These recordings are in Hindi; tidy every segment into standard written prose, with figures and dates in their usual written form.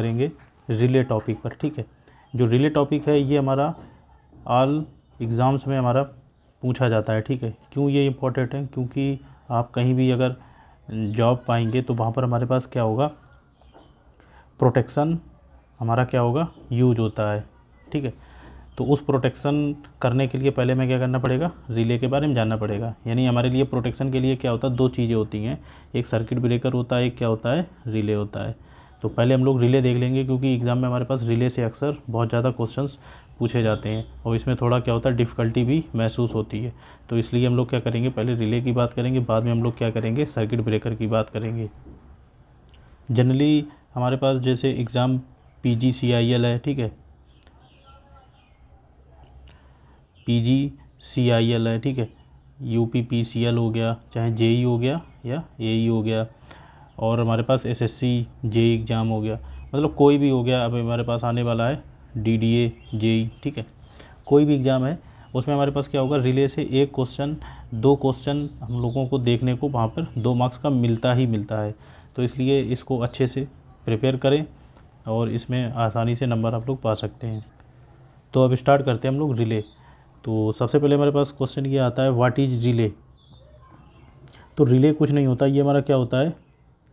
करेंगे रिले टॉपिक पर, ठीक है। जो रिले टॉपिक है ये हमारा ऑल एग्ज़ाम्स में हमारा पूछा जाता है, ठीक है। क्यों ये इम्पोर्टेंट है? क्योंकि आप कहीं भी अगर जॉब पाएंगे तो वहाँ पर हमारे पास क्या होगा, प्रोटेक्शन हमारा क्या होगा, यूज होता है, ठीक है। तो उस प्रोटेक्शन करने के लिए पहले हमें क्या करना पड़ेगा, रिले के बारे में जानना पड़ेगा। यानी हमारे लिए प्रोटेक्शन के लिए क्या होता है, दो चीज़ें होती हैं, एक सर्किट ब्रेकर होता है, एक क्या होता है, रिले होता है। तो पहले हम लोग रिले देख लेंगे, क्योंकि एग्ज़ाम में हमारे पास रिले से अक्सर बहुत ज़्यादा क्वेश्चंस पूछे जाते हैं और इसमें थोड़ा क्या होता है, डिफ़िकल्टी भी महसूस होती है। तो इसलिए हम लोग क्या करेंगे, पहले रिले की बात करेंगे, बाद में हम लोग क्या करेंगे, सर्किट ब्रेकर की बात करेंगे। जनरली हमारे पास जैसे एग्ज़ाम PGCIL है, ठीक है, PGCIL है, ठीक है, UPPCL हो गया, चाहे JEE हो गया या AE हो गया, और हमारे पास SSC JEE एग्ज़ाम हो गया, मतलब कोई भी हो गया। अब हमारे पास आने वाला है DDA JEE, ठीक है, कोई भी एग्ज़ाम है उसमें हमारे पास क्या होगा, रिले से एक क्वेश्चन, दो क्वेश्चन हम लोगों को देखने को वहाँ पर 2 मार्क्स का मिलता ही मिलता है। तो इसलिए इसको अच्छे से प्रिपेयर करें और इसमें आसानी से नंबर आप लोग पा सकते हैं। तो अब स्टार्ट करते हैं हम लोग रिले। तो सबसे पहले हमारे पास क्वेश्चन ये आता है, व्हाट इज़ रिले। तो रिले कुछ नहीं होता, ये हमारा क्या होता है,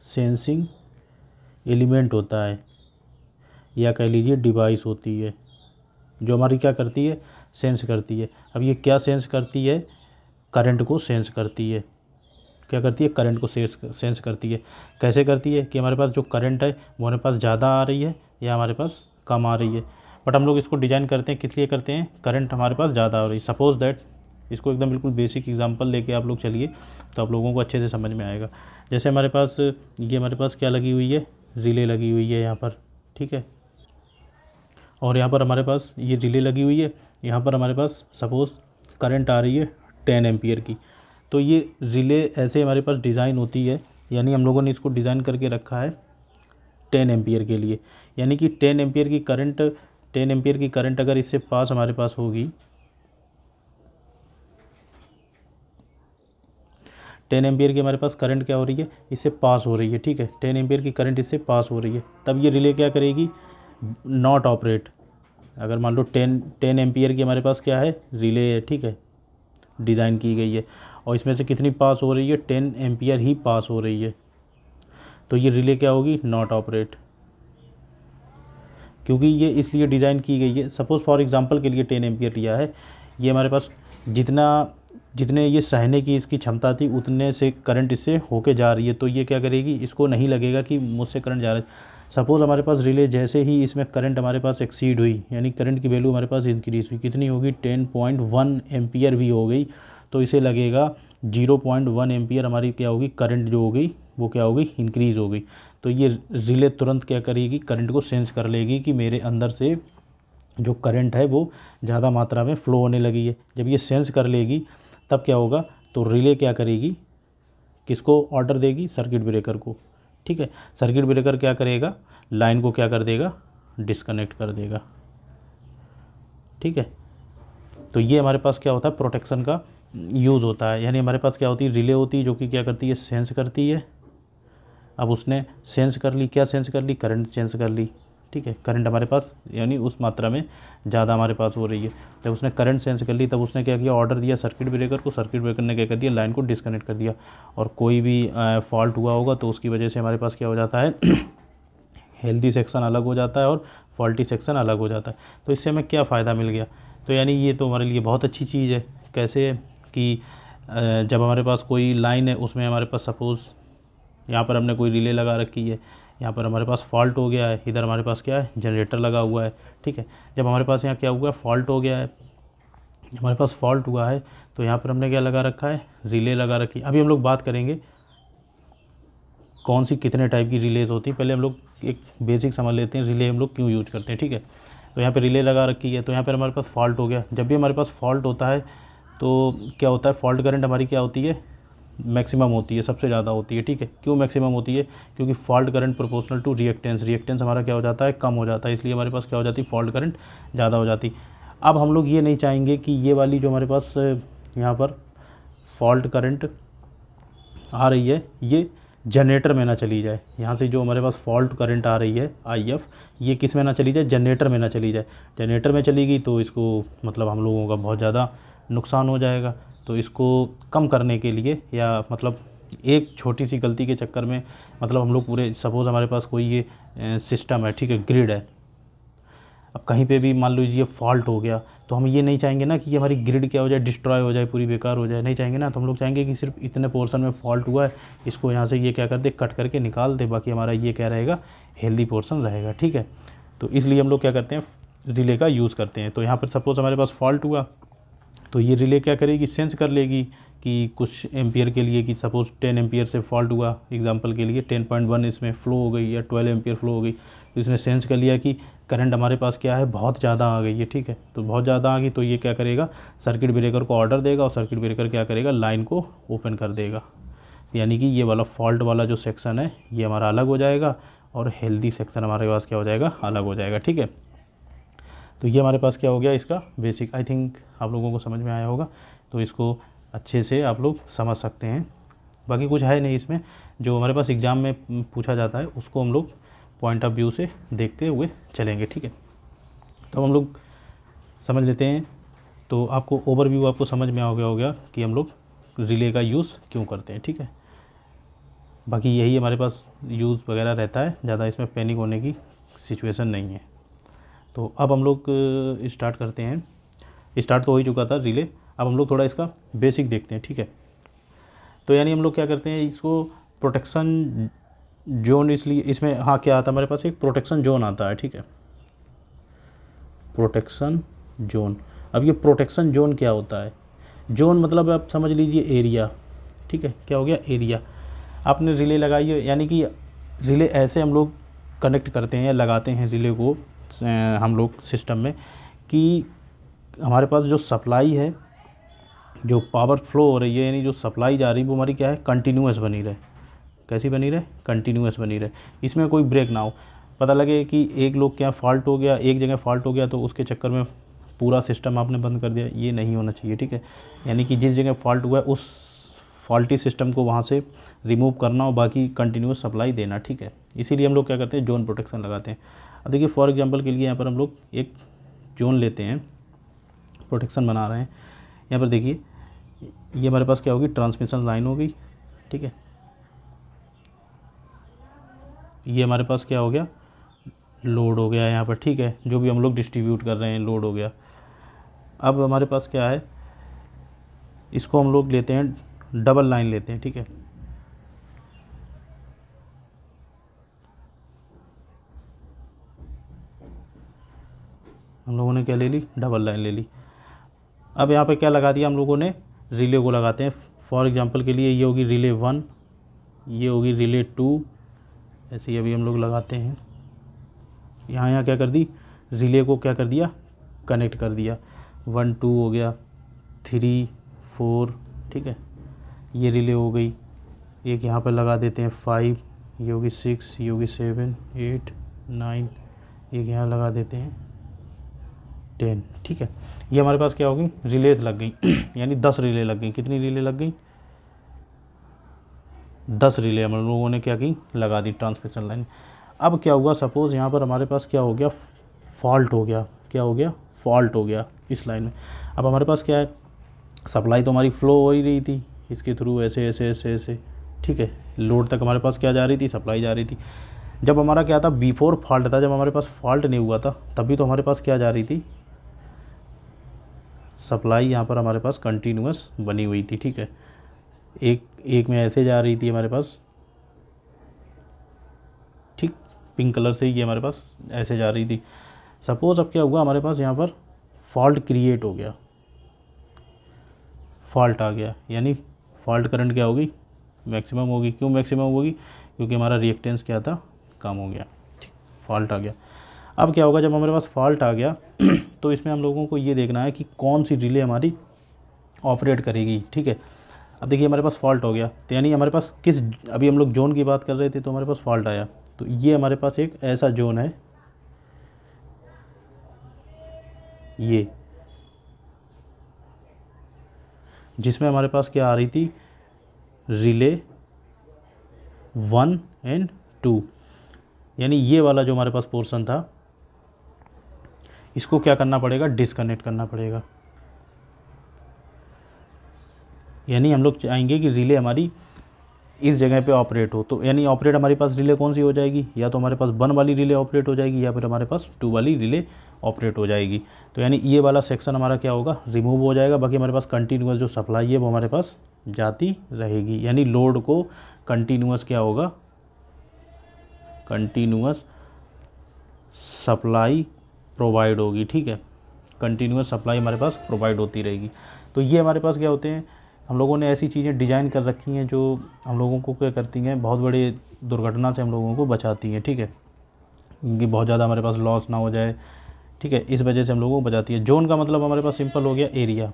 सेंसिंग एलिमेंट होता है, या कह लीजिए डिवाइस होती है, जो हमारी क्या करती है, सेंस करती है। अब ये क्या सेंस करती है, करंट को सेंस करती है। क्या करती है, करंट को सेंस करती है। कैसे करती है कि हमारे पास जो करंट है वो हमारे पास ज़्यादा आ रही है या हमारे पास कम आ रही है। बट हम लोग इसको डिज़ाइन करते हैं, किस लिए करते हैं, करंट हमारे पास ज़्यादा आ रही है। सपोज़ दैट, इसको एकदम बिल्कुल बेसिक एग्जांपल लेके आप लोग चलिए तो आप लोगों को अच्छे से समझ में आएगा। जैसे हमारे पास ये हमारे पास क्या लगी हुई है, रिले लगी हुई है यहाँ पर, ठीक है, और यहाँ पर हमारे पास ये रिले लगी हुई है। यहाँ पर हमारे पास सपोज़ करंट आ रही है 10 एम्पियर की। तो ये रिले ऐसे हमारे पास डिज़ाइन होती है, यानी हम लोगों ने इसको डिज़ाइन करके रखा है 10 एम्पियर के लिए। यानी कि 10 एम्पियर की करंट, 10 एम्पियर की करंट अगर इससे पास हमारे पास होगी, 10 एम्पियर की हमारे पास करंट क्या हो रही है, इससे पास हो रही है, ठीक है, 10 एम्पियर की करंट इससे पास हो रही है, तब ये रिले क्या करेगी, नॉट ऑपरेट। अगर मान लो 10 एम्पियर की हमारे पास क्या है, रिले है, ठीक है, डिज़ाइन की गई है, और इसमें से कितनी पास हो रही है, 10 एम्पियर ही पास हो रही है, तो ये रिले क्या होगी, नॉट ऑपरेट। क्योंकि ये इसलिए डिज़ाइन की गई है, सपोज़ फॉर एग्जांपल के लिए 10 एम्पियर लिया है, ये हमारे पास जितने ये सहने की इसकी क्षमता थी उतने से करंट इससे होके जा रही है, तो ये क्या करेगी, इसको नहीं लगेगा कि मुझसे करंट जा रहा है। सपोज़ हमारे पास रिले जैसे ही इसमें करंट हमारे पास एक्सीड हुई, यानी करंट की वैल्यू हमारे पास इंक्रीज़ हुई, कितनी होगी, 10.1 एम्पियर भी हो गई, तो इसे लगेगा 0.1 एम्पियर हमारी क्या होगी, करंट जो होगी वो क्या होगी, इंक्रीज़ हो गई। तो ये रिले तुरंत क्या करेगी, करंट को सेंस कर लेगी कि मेरे अंदर से जो करंट है वो ज़्यादा मात्रा में फ़्लो होने लगी है। जब ये सेंस कर लेगी तब क्या होगा, तो रिले क्या करेगी, किसको ऑर्डर देगी, सर्किट ब्रेकर को, ठीक है। सर्किट ब्रेकर क्या करेगा, लाइन को क्या कर देगा, डिस्कनेक्ट कर देगा, ठीक है। तो ये हमारे पास क्या होता है, प्रोटेक्शन का यूज़ होता है। यानी हमारे पास क्या होती है, रिले होती है जो कि क्या करती है, सेंस करती है। अब उसने सेंस कर ली, क्या सेंस कर ली, करंट सेंस कर ली, ठीक है, करंट हमारे पास यानी उस मात्रा में ज़्यादा हमारे पास हो रही है। जब उसने करंट सेंस कर ली तब उसने क्या किया, ऑर्डर दिया सर्किट ब्रेकर को, सर्किट ब्रेकर ने क्या कर दिया, लाइन को डिस्कनेक्ट कर दिया, और कोई भी फॉल्ट हुआ होगा तो उसकी वजह से हमारे पास क्या हो जाता है, हेल्दी सेक्शन अलग हो जाता है और फॉल्टी सेक्शन अलग हो जाता है। तो इससे हमें क्या फ़ायदा मिल गया, तो यानी ये तो हमारे लिए बहुत अच्छी चीज़ है। कैसे कि जब हमारे पास कोई लाइन है उसमें हमारे पास सपोज़ यहाँ पर हमने कोई रिले लगा रखी है, यहाँ पर हमारे पास फॉल्ट हो गया है, इधर हमारे पास क्या है, जनरेटर लगा हुआ है, ठीक है। जब हमारे पास यहाँ क्या हुआ, फॉल्ट हो गया है, हमारे पास फॉल्ट हुआ है, तो यहाँ पर हमने क्या लगा रखा है, रिले लगा रखी है। अभी हम लोग बात करेंगे कौन सी कितने टाइप की रिलेज होती है। पहले हम लोग एक बेसिक समझ लेते हैं, रिले हम लोग क्यों यूज करते हैं, ठीक है। तो यहाँ पर रिले लगा रखी है, तो यहाँ पर हमारे पास फॉल्ट हो गया। जब भी हमारे पास फॉल्ट होता है तो क्या होता है, फॉल्ट करंट हमारी क्या होती है, मैक्सिमम होती है, सबसे ज़्यादा होती है, ठीक है। क्यों मैक्सिमम होती है, क्योंकि fault current proportional to reactance, reactance हमारा क्या हो जाता है, कम हो जाता है, इसलिए हमारे पास क्या हो जाती है, फॉल्ट करंट ज़्यादा हो जाती। अब हम लोग ये नहीं चाहेंगे कि ये वाली जो हमारे पास यहाँ पर फॉल्ट करंट आ रही है ये जनरेटर में ना चली जाए। यहाँ से जो हमारे पास फॉल्ट करंट आ रही है IF, ये किस में ना चली जाए, जनरेटर में ना चली जाए। जनरेटर में चली गई तो इसको मतलब हम लोगों का बहुत ज़्यादा नुकसान हो जाएगा। तो इसको कम करने के लिए, या मतलब एक छोटी सी गलती के चक्कर में मतलब हम लोग पूरे, सपोज़ हमारे पास कोई ये सिस्टम है, ठीक है, ग्रिड है, अब कहीं पे भी मान लीजिए फॉल्ट हो गया तो हम ये नहीं चाहेंगे ना कि ये हमारी ग्रिड क्या हो जाए, डिस्ट्रॉय हो जाए, पूरी बेकार हो जाए, नहीं चाहेंगे ना। तो हम लोग चाहेंगे कि सिर्फ इतने पोर्शन में फॉल्ट हुआ है, इसको यहाँ से ये क्या कर दे, कट करके निकाल दे, बाकी हमारा ये क्या रहेगा, हेल्दी पोर्शन रहेगा, ठीक है। तो इसलिए हम लोग क्या करते हैं, रिले का यूज़ करते हैं। तो यहाँ पर सपोज़ हमारे पास फॉल्ट हुआ तो ये रिले क्या करेगी, सेंस कर लेगी कि कुछ एम्पियर के लिए, कि सपोज़ 10 एम्पियर से फॉल्ट हुआ, एग्जांपल के लिए 10.1 इसमें फ़्लो हो गई या 12 एम्पियर फ़्लो हो गई, तो इसने सेंस कर लिया कि करंट हमारे पास क्या है, बहुत ज़्यादा आ गई है, ठीक है। तो बहुत ज़्यादा आ गई तो ये क्या करेगा, सर्किट ब्रेकर को ऑर्डर देगा और सर्किट ब्रेकर क्या करेगा, लाइन को ओपन कर देगा। यानी कि ये वाला फॉल्ट वाला जो सेक्शन है ये हमारा अलग हो जाएगा और हेल्दी सेक्शन हमारे पास क्या हो जाएगा, अलग हो जाएगा, ठीक है। तो ये हमारे पास क्या हो गया, इसका बेसिक, आई थिंक आप लोगों को समझ में आया होगा। तो इसको अच्छे से आप लोग समझ सकते हैं। बाकी कुछ है नहीं इसमें, जो हमारे पास एग्ज़ाम में पूछा जाता है उसको हम लोग पॉइंट ऑफ व्यू से देखते हुए चलेंगे, ठीक है। तो हम लोग समझ लेते हैं। तो आपको ओवरव्यू आपको समझ में आ गया होगा कि हम लोग रिले का यूज़ क्यों करते हैं, ठीक है। बाकी यही हमारे पास यूज़ वगैरह रहता है, ज़्यादा इसमें पैनिक होने की सिचुएशन नहीं है। तो अब हम लोग स्टार्ट करते हैं। स्टार्ट तो हो ही चुका था रिले, अब हम लोग थोड़ा इसका बेसिक देखते हैं, ठीक है। तो यानी हम लोग क्या करते हैं, इसको प्रोटेक्शन जोन, इसलिए इसमें हाँ क्या आता है हमारे पास, एक प्रोटेक्शन जोन आता है, ठीक है, प्रोटेक्शन जोन। अब ये प्रोटेक्शन जोन क्या होता है, जोन मतलब आप समझ लीजिए एरिया, ठीक है। क्या हो गया, एरिया। आपने रिले लगाई है, यानी कि रिले ऐसे हम लोग कनेक्ट करते हैं या लगाते हैं रिले को हम लोग सिस्टम में, कि हमारे पास जो सप्लाई है, जो पावर फ्लो हो रही है, यानी जो सप्लाई जा रही है वो हमारी क्या है, कंटिन्यूस बनी रहे। कैसी बनी रहे, कंटिन्यूस बनी रहे, इसमें कोई ब्रेक ना हो। पता लगे कि एक लोग क्या फॉल्ट हो गया, एक जगह फॉल्ट हो गया तो उसके चक्कर में पूरा सिस्टम आपने बंद कर दिया, ये नहीं होना चाहिए, ठीक है। यानी कि जिस जगह फॉल्ट हुआ है उस फॉल्टी सिस्टम को वहाँ से रिमूव करना और बाकी कंटिन्यूस सप्लाई देना, ठीक है। इसीलिए हम लोग क्या करते हैं, जोन प्रोटेक्शन लगाते हैं। अब देखिए फॉर एग्जांपल के लिए यहाँ पर हम लोग एक जोन लेते हैं, प्रोटेक्शन बना रहे हैं। यहाँ पर देखिए ये हमारे पास क्या होगी, ट्रांसमिशन लाइन हो गई, ठीक है। ये हमारे पास क्या हो गया, लोड हो गया यहाँ पर, ठीक है, जो भी हम लोग डिस्ट्रीब्यूट कर रहे हैं लोड हो गया। अब हमारे पास क्या है, इसको हम लोग लेते हैं, डबल लाइन लेते हैं, ठीक है। हम लोगों ने क्या ले ली, डबल लाइन ले ली। अब यहाँ पे क्या लगा दिया हम लोगों ने, रिले को लगाते हैं। फॉर एग्जांपल के लिए ये होगी रिले 1, ये होगी रिले 2, ऐसे ही अभी हम लोग लगाते हैं। यहाँ क्या कर दी, रिले को क्या कर दिया, कनेक्ट कर दिया। 1 2 हो गया, 3 4, ठीक है, ये रिले हो गई। एक यहाँ पर लगा देते हैं 5, ये होगी 6, ये होगी 7 8 9, एक यहाँ लगा देते हैं 10, ठीक है। ये हमारे पास क्या होगी, रिलेज लग गई यानी 10 रिले लग गई। कितनी रिले लग गई, 10 रिले हम लोगों ने क्या की, लगा दी ट्रांसमिशन लाइन। अब क्या हुआ, सपोज़ यहाँ पर हमारे पास क्या हो गया, फॉल्ट हो गया। क्या हो गया, फॉल्ट हो गया इस लाइन में। अब हमारे पास क्या है, सप्लाई तो हमारी फ़्लो हो ही रही थी इसके थ्रू, ऐसे ऐसे ऐसे ऐसे, ठीक है। लोड तक हमारे पास क्या जा रही थी, सप्लाई जा रही थी। जब हमारा क्या था, बिफोर फॉल्ट था, जब हमारे पास फॉल्ट नहीं हुआ था तभी तो हमारे पास क्या जा रही थी, सप्लाई यहाँ पर हमारे पास कंटिन्यूस बनी हुई थी, ठीक है। एक में ऐसे जा रही थी हमारे पास, ठीक, पिंक कलर से ये हमारे पास ऐसे जा रही थी। सपोज़ अब क्या हुआ, हमारे पास यहाँ पर फॉल्ट क्रिएट हो गया, फॉल्ट आ गया, यानी फॉल्ट करंट क्या होगी, मैक्सिमम होगी। क्यों मैक्सिमम होगी, क्योंकि हमारा रिएक्टेंस क्या था, कम हो गया, ठीक, फॉल्ट आ गया। अब क्या होगा, जब हमारे पास फॉल्ट आ गया तो इसमें हम लोगों को ये देखना है कि कौन सी रिले हमारी ऑपरेट करेगी, ठीक है। अब देखिए हमारे पास फॉल्ट हो गया, तो यानी हमारे पास किस, अभी हम लोग जोन की बात कर रहे थे तो हमारे पास फॉल्ट आया, तो ये हमारे पास एक ऐसा जोन है, ये, जिसमें हमारे पास क्या आ रही थी, रिले 1 एंड 2, यानी ये वाला जो हमारे पास पोर्शन था इसको क्या करना पड़ेगा, डिसकनेक्ट करना पड़ेगा। यानी हम लोग चाहेंगे कि रिले हमारी इस जगह पे ऑपरेट हो, तो यानी ऑपरेट हमारे पास रिले कौन सी हो जाएगी, या तो हमारे पास 1 वाली रिले ऑपरेट हो जाएगी या फिर हमारे पास 2 वाली रिले ऑपरेट हो जाएगी। तो यानी ये वाला सेक्शन हमारा क्या होगा, रिमूव हो जाएगा, बाकी हमारे पास कंटिन्यूस जो सप्लाई है वो हमारे पास जाती रहेगी। यानी लोड को कंटिन्यूस क्या होगा, कंटिन्यूस सप्लाई प्रोवाइड होगी, ठीक है, कंटिन्यूस सप्लाई हमारे पास प्रोवाइड होती रहेगी। तो ये हमारे पास क्या होते हैं, हम लोगों ने ऐसी चीज़ें डिज़ाइन कर रखी हैं जो हम लोगों को क्या करती हैं, बहुत बड़ी दुर्घटना से हम लोगों को बचाती हैं, ठीक है, कि बहुत ज़्यादा हमारे पास लॉस ना हो जाए, ठीक है, इस वजह से हम लोगों को बचाती है। जोन का मतलब हमारे पास सिंपल हो गया एरिया।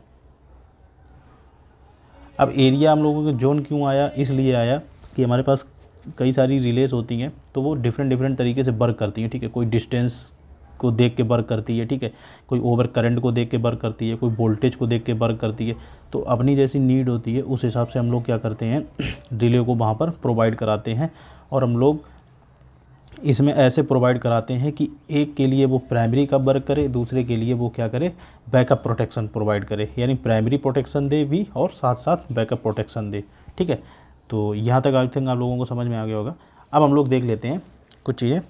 अब एरिया हम लोगों को जोन क्यों आया, इसलिए आया कि हमारे पास कई सारी रिलेस होती हैं तो वो डिफरेंट तरीके से वर्क करती हैं, ठीक है, कोई डिस्टेंस को देख के वर्क करती है, ठीक है, कोई ओवर करंट को देख के वर्क करती है, कोई वोल्टेज को देख के वर्क करती है। तो अपनी जैसी नीड होती है उस हिसाब से हम लोग क्या करते हैं, रिले को वहाँ पर प्रोवाइड कराते हैं। और हम लोग इसमें ऐसे प्रोवाइड कराते हैं कि एक के लिए वो प्राइमरी का वर्क करे, दूसरे के लिए वो क्या करे, बैकअप प्रोटेक्शन प्रोवाइड करे, यानी प्राइमरी प्रोटेक्शन दे भी और साथ साथ बैकअप प्रोटेक्शन दे, ठीक है। तो यहाँ तक आई थिंक आप लोगों को समझ में आ गया होगा। अब हम लोग देख लेते हैं कुछ चीज़ें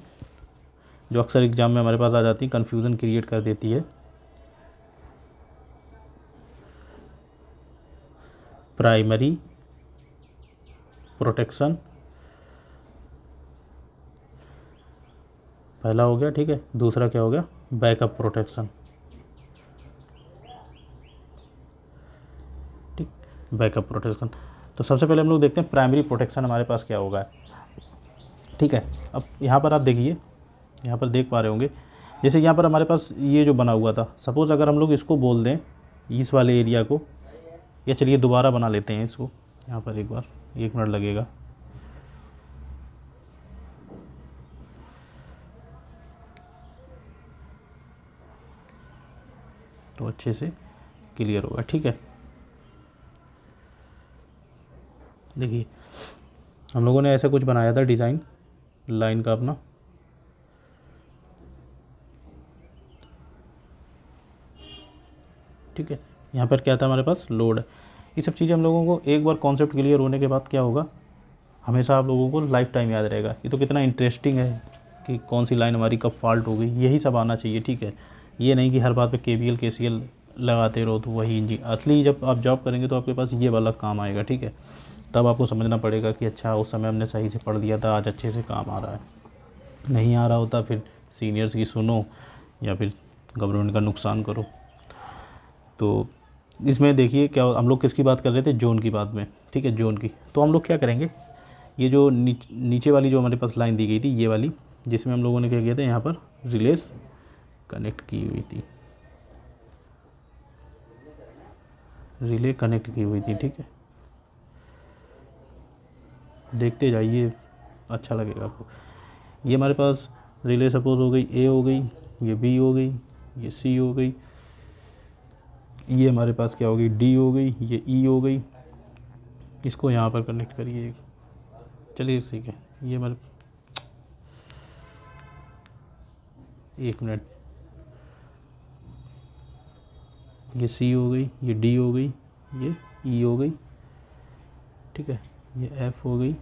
जो अक्सर एग्जाम में हमारे पास आ जाती हैं, कन्फ्यूज़न क्रिएट कर देती है। प्राइमरी प्रोटेक्शन पहला हो गया, ठीक है, दूसरा क्या हो गया, बैकअप प्रोटेक्शन, ठीक, बैकअप प्रोटेक्शन। तो सबसे पहले हम लोग देखते हैं प्राइमरी प्रोटेक्शन हमारे पास क्या होगा, ठीक है। अब यहाँ पर आप देखिए, यहाँ पर देख पा रहे होंगे, जैसे यहाँ पर हमारे पास ये जो बना हुआ था, सपोज़ अगर हम लोग इसको बोल दें इस वाले एरिया को, या चलिए दोबारा बना लेते हैं इसको, यहाँ पर एक बार 1 मिनट लगेगा, तो अच्छे से क्लियर होगा, ठीक है। देखिए हम लोगों ने ऐसा कुछ बनाया था डिज़ाइन लाइन का अपना, ठीक है। यहाँ पर क्या था हमारे पास, लोड। ये सब चीज़ें हम लोगों को एक बार कॉन्सेप्ट क्लियर होने के बाद क्या होगा, हमेशा आप लोगों को लाइफ टाइम याद रहेगा। ये तो कितना इंटरेस्टिंग है कि कौन सी लाइन हमारी कब फॉल्ट हो गई, यही सब आना चाहिए, ठीक है। ये नहीं कि हर बात पे KVL KCL लगाते रहो, तो वही इंजी असली जब आप जॉब करेंगे तो आपके पास ये वाला काम आएगा, ठीक है। तब आपको समझना पड़ेगा कि अच्छा उस समय हमने सही से पढ़ दिया था, आज अच्छे से काम आ रहा है। नहीं आ रहा होता फिर सीनियर्स की सुनो या फिर गवर्नमेंट का नुकसान करो। तो इसमें देखिए क्या हम लोग किसकी बात कर रहे थे, जोन की बात में, ठीक है, जोन की। तो हम लोग क्या करेंगे, ये जो नीचे वाली जो हमारे पास लाइन दी गई थी, ये वाली, जिसमें हम लोगों ने क्या किया था, यहाँ पर रिलेस कनेक्ट की हुई थी, रिले कनेक्ट की हुई थी, ठीक है। देखते जाइए, अच्छा लगेगा आपको। ये हमारे पास रिले सपोज हो गई A हो गई, ये B हो गई, ये C हो गई, ये हमारे पास क्या हो गई, D हो गई, ये E हो गई। इसको यहाँ पर कनेक्ट करिए, चलिए ठीक है। ये हमारे 1 मिनट, ये C हो गई, ये D हो गई, ये E हो गई, ठीक है, ये F हो गई,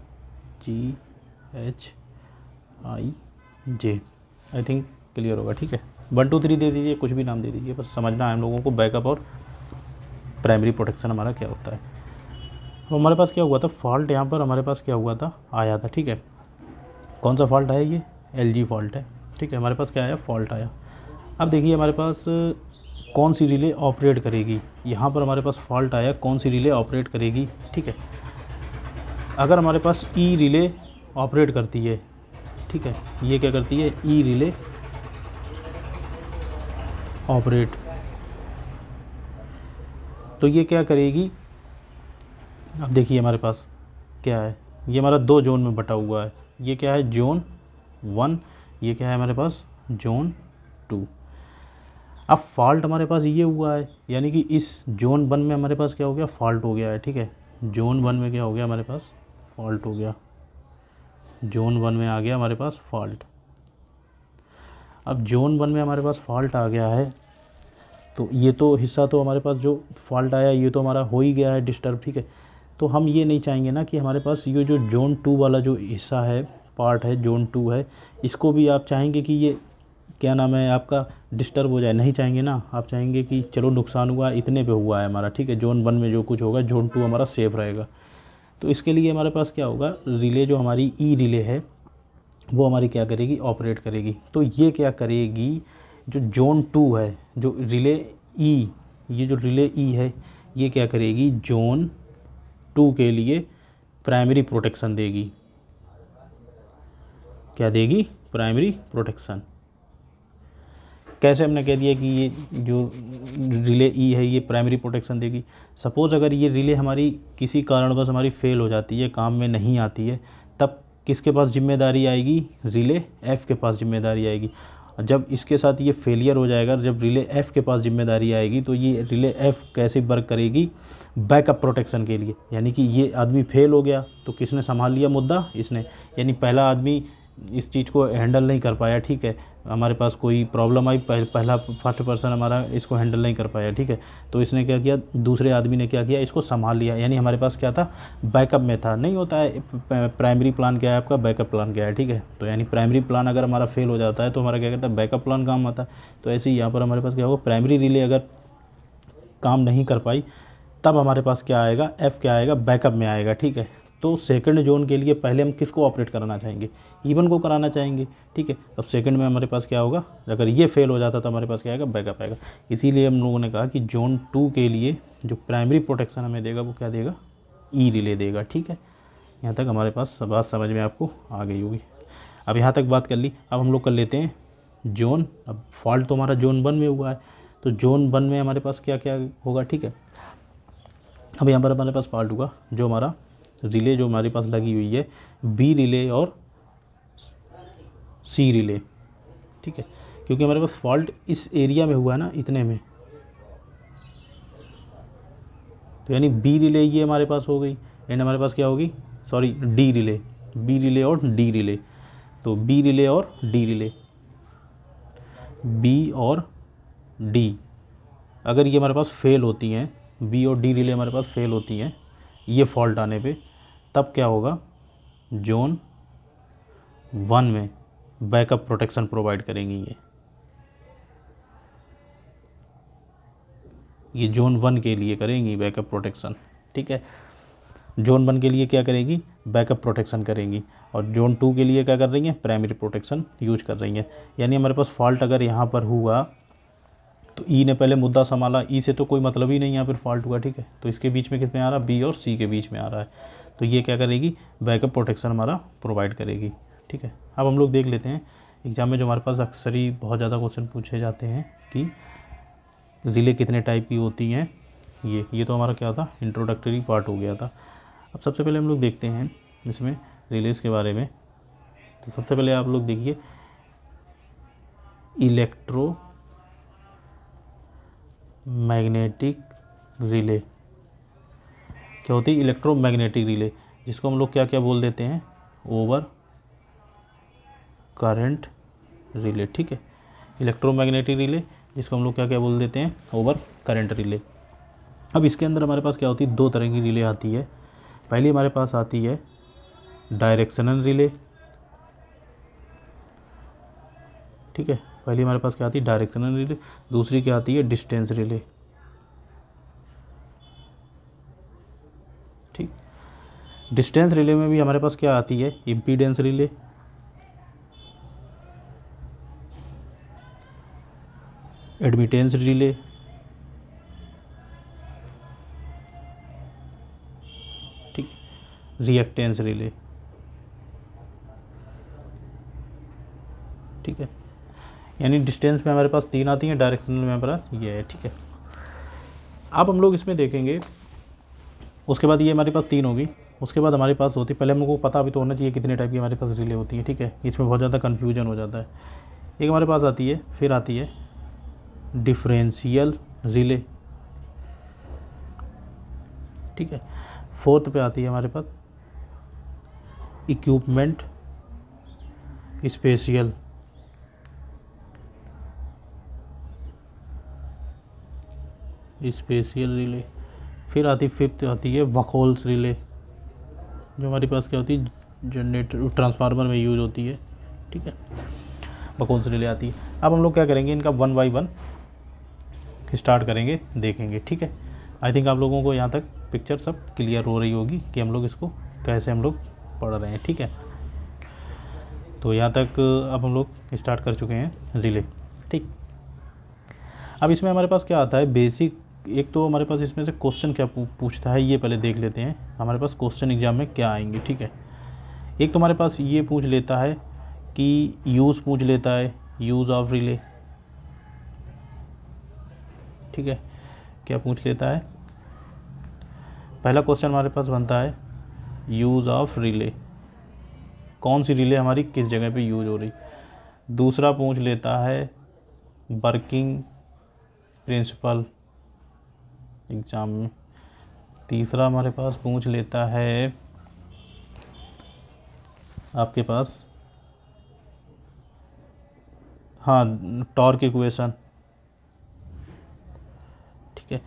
G H I J। I think clear होगा, ठीक है। 1 2 3 दे दीजिए, कुछ भी नाम दे दीजिए, बस समझना है हम लोगों को बैकअप और प्राइमरी प्रोटेक्शन हमारा क्या होता है। अब हमारे पास क्या हुआ था, फॉल्ट यहाँ पर हमारे पास क्या हुआ था, आया था, ठीक है। कौन सा फॉल्ट आया, ये LG फॉल्ट है, ठीक है। हमारे पास क्या आया, फॉल्ट आया। अब देखिए हमारे पास कौन सी रिले ऑपरेट करेगी, यहाँ पर हमारे पास फॉल्ट आया, कौन सी रिले ऑपरेट करेगी, ठीक है। अगर हमारे पास E रिले ऑपरेट करती है, ठीक है, ये क्या करती है, E रिले ऑपरेट, तो ये क्या करेगी, अब देखिए हमारे पास क्या है, ये हमारा 2 जोन में बटा हुआ है। ये क्या है, जोन 1, ये क्या है हमारे पास, जोन 2। अब फॉल्ट हमारे पास ये हुआ है, यानी कि इस जोन 1 में हमारे पास क्या हो गया, फॉल्ट हो गया है, ठीक है। जोन 1 में क्या हो गया, हमारे पास फॉल्ट हो गया, जोन 1 में आ गया हमारे पास फॉल्ट। अब जोन 1 में हमारे पास फॉल्ट आ गया है, तो ये तो हिस्सा तो हमारे पास जो फॉल्ट आया ये तो हमारा हो ही गया है डिस्टर्ब, ठीक है। तो हम ये नहीं चाहेंगे ना कि हमारे पास ये जो जोन 2 वाला जो हिस्सा है, पार्ट है, जोन 2 है, इसको भी आप चाहेंगे कि ये क्या नाम है आपका डिस्टर्ब हो जाए, नहीं चाहेंगे ना। आप चाहेंगे कि चलो नुकसान हुआ इतने पे हुआ है हमारा, ठीक है, जोन 1 में जो कुछ होगा जोन 2 हमारा सेफ रहेगा। तो इसके लिए हमारे पास क्या होगा, रिले जो हमारी ई रिले है वो हमारी क्या करेगी, ऑपरेट करेगी। तो ये क्या करेगी, जो जोन 2 है, जो रिले ई, ये जो रिले ई है ये क्या करेगी, जोन 2 के लिए प्राइमरी प्रोटेक्शन देगी। क्या देगी, प्राइमरी प्रोटेक्शन। कैसे हमने कह दिया कि ये जो रिले ई है ये प्राइमरी प्रोटेक्शन देगी। सपोज़ अगर ये रिले हमारी किसी कारणवश हमारी फेल हो जाती है, काम में नहीं आती है, तब किसके पास जिम्मेदारी आएगी, रिले एफ़ के पास जिम्मेदारी आएगी। जब इसके साथ ये फेलियर हो जाएगा, जब रिले एफ़ के पास जिम्मेदारी आएगी, तो ये रिले एफ़ कैसे वर्क करेगी, बैकअप प्रोटेक्शन के लिए। यानी कि ये आदमी फेल हो गया तो किसने संभाल लिया मुद्दा, इसने। यानी पहला आदमी इस चीज़ को हैंडल नहीं कर पाया, ठीक है, हमारे पास कोई प्रॉब्लम आई, पहला फर्स्ट पर्सन हमारा इसको हैंडल नहीं कर पाया, ठीक है, तो इसने क्या किया, दूसरे आदमी ने क्या किया, इसको संभाल लिया। यानी हमारे पास क्या था, बैकअप में था। नहीं होता है प्राइमरी प्लान क्या है आपका, बैकअप प्लान क्या है, ठीक है। तो यानी प्राइमरी प्लान अगर हमारा फेल हो जाता है तो हमारा क्या करता है, बैकअप प्लान काम आता है। तो ऐसे ही यहाँ पर हमारे पास क्या होगा, प्राइमरी रिले अगर काम नहीं कर पाई तब हमारे पास क्या आएगा, एफ़ क्या आएगा, बैकअप में आएगा, ठीक है। तो सेकंड जोन के लिए पहले हम किसको ऑपरेट कराना चाहेंगे, E1 को कराना चाहेंगे, ठीक है। अब सेकंड में हमारे पास क्या होगा, अगर ये फेल हो जाता तो हमारे पास क्या आएगा, बैकअप आएगा। इसीलिए हम लोगों ने कहा कि जोन 2 के लिए जो प्राइमरी प्रोटेक्शन हमें देगा वो क्या देगा, ई रिले देगा, ठीक है। यहाँ तक हमारे पास बात समझ में आपको आ गई होगी। अब यहाँ तक बात कर ली, अब हम लोग कर लेते हैं जोन। अब फॉल्ट तो हमारा जोन 1 में हुआ है, तो जोन 1 में हमारे पास क्या क्या होगा, ठीक है। अब यहाँ पर हमारे पास फॉल्ट हुआ, जो हमारा रिले जो हमारे पास लगी हुई है, बी रिले और सी रिले, ठीक है, क्योंकि हमारे पास फॉल्ट इस एरिया में हुआ है ना, इतने में, तो यानी बी रिले ये हमारे पास हो गई, एंड हमारे पास क्या होगी, sorry D relay, B relay और डी रिले। तो बी रिले और डी रिले, बी और डी अगर ये हमारे पास फेल होती हैं, बी और डी रिले हमारे पास फेल होती हैं ये फॉल्ट आने पे, तब क्या होगा, जोन 1 में बैकअप प्रोटेक्शन प्रोवाइड करेंगी ये जोन 1 के लिए करेंगी बैकअप प्रोटेक्शन, ठीक है। जोन 1 के लिए क्या करेगी, बैकअप प्रोटेक्शन करेंगी, और जोन 2 के लिए क्या कर रही हैं, प्राइमरी प्रोटेक्शन यूज कर रही हैं। यानी हमारे पास फॉल्ट अगर यहाँ पर हुआ तो ई ने पहले मुद्दा संभाला, ई से तो कोई मतलब ही नहीं, यहाँ पर फॉल्ट हुआ, ठीक है। तो इसके बीच में किस में आ रहा है, बी और सी के बीच में आ रहा है, तो ये क्या करेगी, बैकअप प्रोटेक्शन हमारा प्रोवाइड करेगी, ठीक है। अब हम लोग देख लेते हैं एग्जाम में जो हमारे पास अक्सर ही बहुत ज़्यादा क्वेश्चन पूछे जाते हैं कि रिले कितने टाइप की होती हैं। ये तो हमारा क्या था, इंट्रोडक्टरी पार्ट हो गया था। अब सबसे पहले हम लोग देखते हैं इसमें रिलेज के बारे में। तो सबसे पहले आप लोग देखिए इलेक्ट्रो मैग्नेटिक रिले। क्या होती है, इलेक्ट्रोमैग्नेटिक रिले, जिसको हम लोग क्या क्या बोल देते हैं, ओवर करंट रिले, ठीक है। इलेक्ट्रोमैग्नेटिक रिले जिसको हम लोग क्या क्या बोल देते हैं, ओवर करंट रिले। अब इसके अंदर हमारे पास क्या होती है, दो तरह की रिले आती है। पहली हमारे पास आती है डायरेक्शनल रिले, ठीक है, पहली हमारे पास क्या आती है, डायरेक्शनल रिले। दूसरी क्या आती है, डिस्टेंस रिले, ठीक। डिस्टेंस रिले में भी हमारे पास क्या आती है, इम्पीडेंस रिले, एडमिटेंस रिले, ठीक, रिएक्टेंस रिले, ठीक है। यानी डिस्टेंस में हमारे पास 3 आती हैं, डायरेक्शनल में हमारे पास ये है, ठीक है। अब हम लोग इसमें देखेंगे, उसके बाद ये हमारे पास 3 होगी, उसके बाद हमारे पास होती, पहले हम लोग को पता भी तो होना चाहिए कितने टाइप की हमारे पास रिले होती है, ठीक है। इसमें बहुत ज़्यादा कन्फ्यूजन हो जाता है। एक हमारे पास आती है, फिर आती है डिफरेंशियल रिले, ठीक है। फोर्थ पे आती है हमारे पास इक्विपमेंट स्पेशियल रिले। फिर आती फिफ्थ आती है वकहोल्स रिले, जो हमारे पास क्या होती है जनरेटर ट्रांसफार्मर में यूज होती है, ठीक है, वकहोल्स रिले आती है। अब हम लोग क्या करेंगे, इनका 1 बाय 1 स्टार्ट करेंगे, देखेंगे, ठीक है। आई थिंक आप लोगों को यहाँ तक पिक्चर सब क्लियर हो रही होगी कि हम लोग इसको कैसे हम लोग पढ़ रहे हैं, ठीक है। तो यहाँ तक अब हम लोग स्टार्ट कर चुके हैं रिले, ठीक। अब इसमें हमारे पास क्या आता है बेसिक, एक तो हमारे पास इसमें से क्वेश्चन क्या पूछता है ये पहले देख लेते हैं, हमारे पास क्वेश्चन एग्जाम में क्या आएंगे, ठीक है। एक तो हमारे पास ये पूछ लेता है कि यूज़ पूछ लेता है, यूज़ ऑफ रिले, ठीक है। क्या पूछ लेता है, पहला क्वेश्चन हमारे पास बनता है यूज़ ऑफ रिले, कौन सी रिले हमारी किस जगह पे यूज हो रही। दूसरा पूछ लेता है वर्किंग प्रिंसिपल एग्ज़ाम में। तीसरा हमारे पास पूछ लेता है आपके पास, हाँ, टॉर्क इक्वेशन, ठीक है।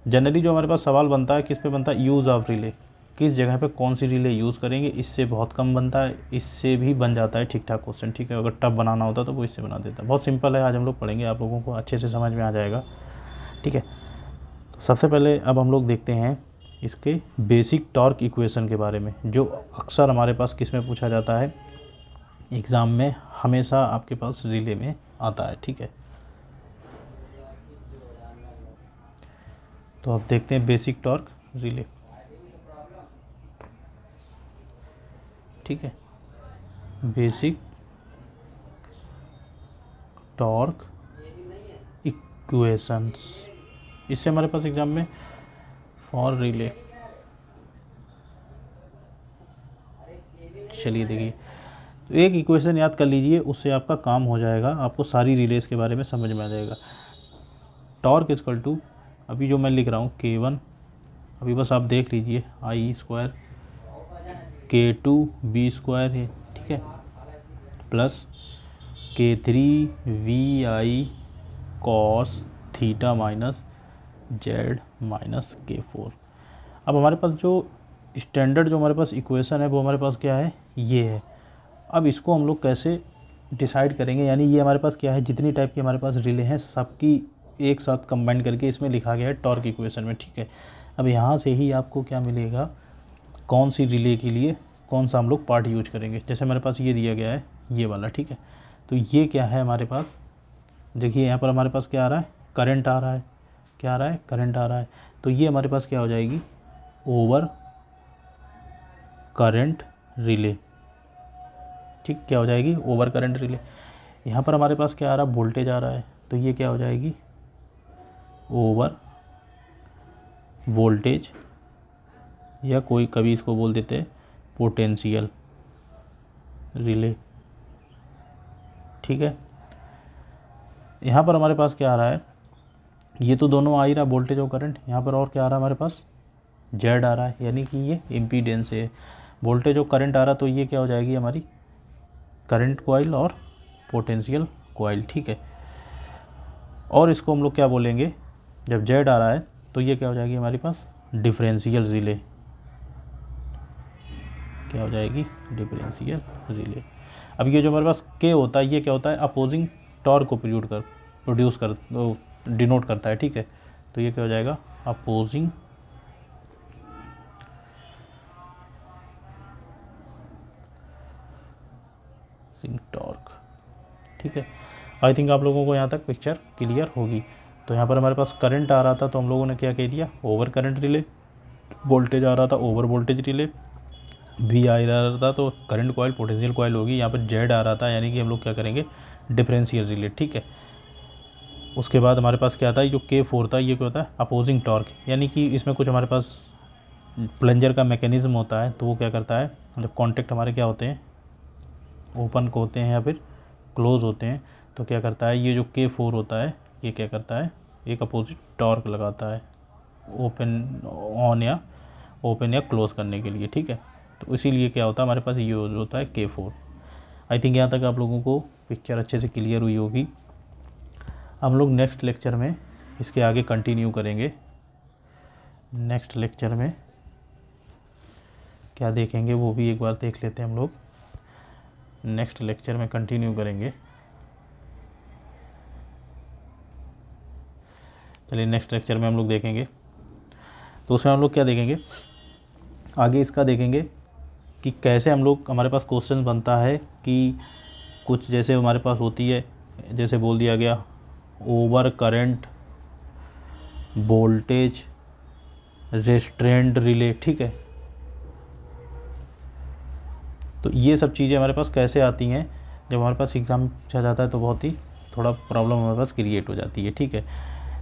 जनरली जो हमारे पास सवाल बनता है किस पे बनता है, यूज़ ऑफ रिले, किस जगह पे कौन सी रिले यूज़ करेंगे, इससे बहुत कम बनता है, इससे भी बन जाता है ठीक ठाक क्वेश्चन, ठीक है। अगर टफ बनाना होता तो वो इससे बना देता, बहुत सिंपल है। आज हम लोग पढ़ेंगे, आप लोगों को अच्छे से समझ में आ जाएगा, ठीक है। तो सबसे पहले अब हम लोग देखते हैं इसके बेसिक टॉर्क इक्वेशन के बारे में, जो अक्सर हमारे पास किस में पूछा जाता है एग्ज़ाम में, हमेशा आपके पास रिले में आता है, ठीक है। तो अब देखते हैं बेसिक टॉर्क रिले, ठीक है। बेसिक टॉर्क इक्वेशंस, इससे हमारे पास एग्जाम में फॉर रिले, चलिए देखिए, तो एक इक्वेशन याद कर लीजिए, उससे आपका काम हो जाएगा, आपको सारी रिलेज के बारे में समझ में आ जाएगा। टॉर्क इक्वल टू, अभी जो मैं लिख रहा हूँ K1, अभी बस आप देख लीजिए, I² K2 B² है, ठीक है, plus K3 VI cos theta minus Z minus K4। अब हमारे पास जो स्टैंडर्ड जो हमारे पास इक्वेशन है वो हमारे पास क्या है, ये है। अब इसको हम लोग कैसे डिसाइड करेंगे, यानी ये हमारे पास क्या है, जितनी टाइप की हमारे पास रिले हैं सबकी एक साथ कंबाइन करके इसमें लिखा गया है टॉर्क इक्वेशन में, ठीक है। अब यहाँ से ही आपको क्या मिलेगा, कौन सी रिले के लिए कौन सा हम लोग पार्ट यूज करेंगे। जैसे हमारे पास ये दिया गया है ये वाला, ठीक है। तो ये क्या है हमारे पास, देखिए यहाँ पर हमारे पास क्या आ रहा है, करंट आ रहा है, क्या आ रहा है, करंट आ रहा है। तो ये हमारे पास क्या हो जाएगी, ओवर करंट रिले, ठीक, क्या हो जाएगी, ओवर करंट रिले। यहाँ पर हमारे पास क्या आ रहा है, वोल्टेज आ रहा है, तो ये क्या हो जाएगी, ओवर वोल्टेज, या कोई कभी इसको बोल देते हैं पोटेंशियल रिले, ठीक है। यहाँ पर हमारे पास क्या आ रहा है, ये तो दोनों आ ही रहा है वोल्टेज और करंट, यहाँ पर और क्या आ रहा है हमारे पास, जेड आ रहा है, यानी कि ये इम्पीडेंस है। वोल्टेज और करंट आ रहा, तो ये क्या हो जाएगी हमारी करंट कॉइल और पोटेंशियल कॉइल, ठीक है। और इसको हम लोग क्या बोलेंगे, जब जेड आ रहा है तो ये क्या हो जाएगी हमारे पास डिफरेंशियल रिले, क्या हो जाएगी, डिफरेंशियल रिले। अब ये जो हमारे पास के होता है, ये क्या होता है, अपोजिंग टॉर्क को प्रोड्यूस कर डिनोट करता है, ठीक है। तो ये क्या हो जाएगा, अपोजिंग टॉर्क, ठीक है। आई थिंक आप लोगों को यहाँ तक पिक्चर क्लियर होगी। तो यहाँ पर हमारे पास करंट आ रहा था, तो हम लोगों ने क्या कह दिया, ओवर करंट रिले। वोल्टेज आ रहा था, ओवर वोल्टेज रिले। भी आ रहा था तो करंट कॉइल पोटेंशियल कॉइल होगी। यहाँ पर जेड आ रहा था, यानी कि हम लोग क्या करेंगे, डिफरेंशियल रिले, ठीक है। उसके बाद हमारे पास क्या आता है, जो K4 था, ये क्या होता है, अपोजिंग टॉर्क, यानी कि इसमें कुछ हमारे पास प्लंजर का मैकेनिज्म होता है। तो वो क्या करता है, जब कॉन्टेक्ट हमारे क्या होते हैं, ओपन को होते हैं या फिर क्लोज होते हैं, तो क्या करता है, ये जो K4 होता है, ये क्या करता है, एक अपोजिट टॉर्क लगाता है ओपन ऑन या ओपन या क्लोज करने के लिए, ठीक है। तो इसीलिए क्या होता है हमारे पास ये यूज होता है K4। आई थिंक यहाँ तक आप लोगों को पिक्चर अच्छे से क्लियर हुई होगी। हम लोग नेक्स्ट लेक्चर में इसके आगे कंटिन्यू करेंगे। नेक्स्ट लेक्चर में क्या देखेंगे वो भी एक बार देख लेते हैं हम लोग। नेक्स्ट लेक्चर में कंटिन्यू करेंगे। चलिए नेक्स्ट लेक्चर में हम लोग देखेंगे, तो उसमें हम लोग क्या देखेंगे, आगे इसका देखेंगे कि कैसे हम लोग, हमारे पास क्वेश्चन बनता है कि कुछ जैसे हमारे पास होती है, जैसे बोल दिया गया over current voltage restaurant relay, ठीक है। तो ये सब चीज़ें हमारे पास कैसे आती हैं, जब हमारे पास एग्ज़ाम चल जाता है तो बहुत ही थोड़ा प्रॉब्लम हमारे पास क्रिएट हो जाती है, ठीक है।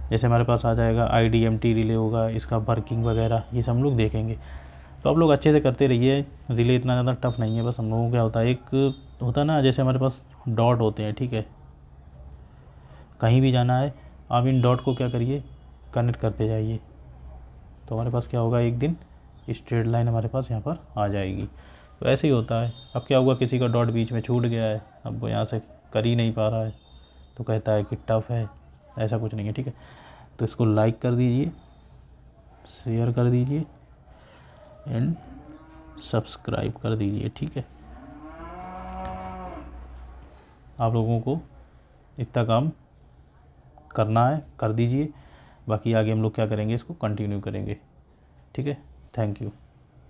जैसे हमारे पास आ जाएगा IDMT रिले होगा, इसका वर्किंग वगैरह ये सब हम लोग देखेंगे। तो आप लोग अच्छे से करते रहिए, रिले इतना ज़्यादा टफ नहीं है। बस हम लोगों को क्या होता है, एक होता है ना, जैसे हमारे पास डॉट होते हैं, ठीक है, कहीं भी जाना है आप इन डॉट को क्या करिए, कनेक्ट करते जाइए, तो हमारे पास क्या होगा, एक दिन स्ट्रेट लाइन हमारे पास यहाँ पर आ जाएगी। तो ऐसे ही होता है। अब क्या हुआ, किसी का डॉट बीच में छूट गया है, अब वो यहाँ से कर ही नहीं पा रहा है, तो कहता है कि टफ है। ऐसा कुछ नहीं है, ठीक है। तो इसको लाइक कर दीजिए, शेयर कर दीजिए एंड सब्सक्राइब कर दीजिए, ठीक है। आप लोगों को इतना काम करना है, कर दीजिए। बाकी आगे हम लोग क्या करेंगे, इसको कंटिन्यू करेंगे, ठीक है। Thank you.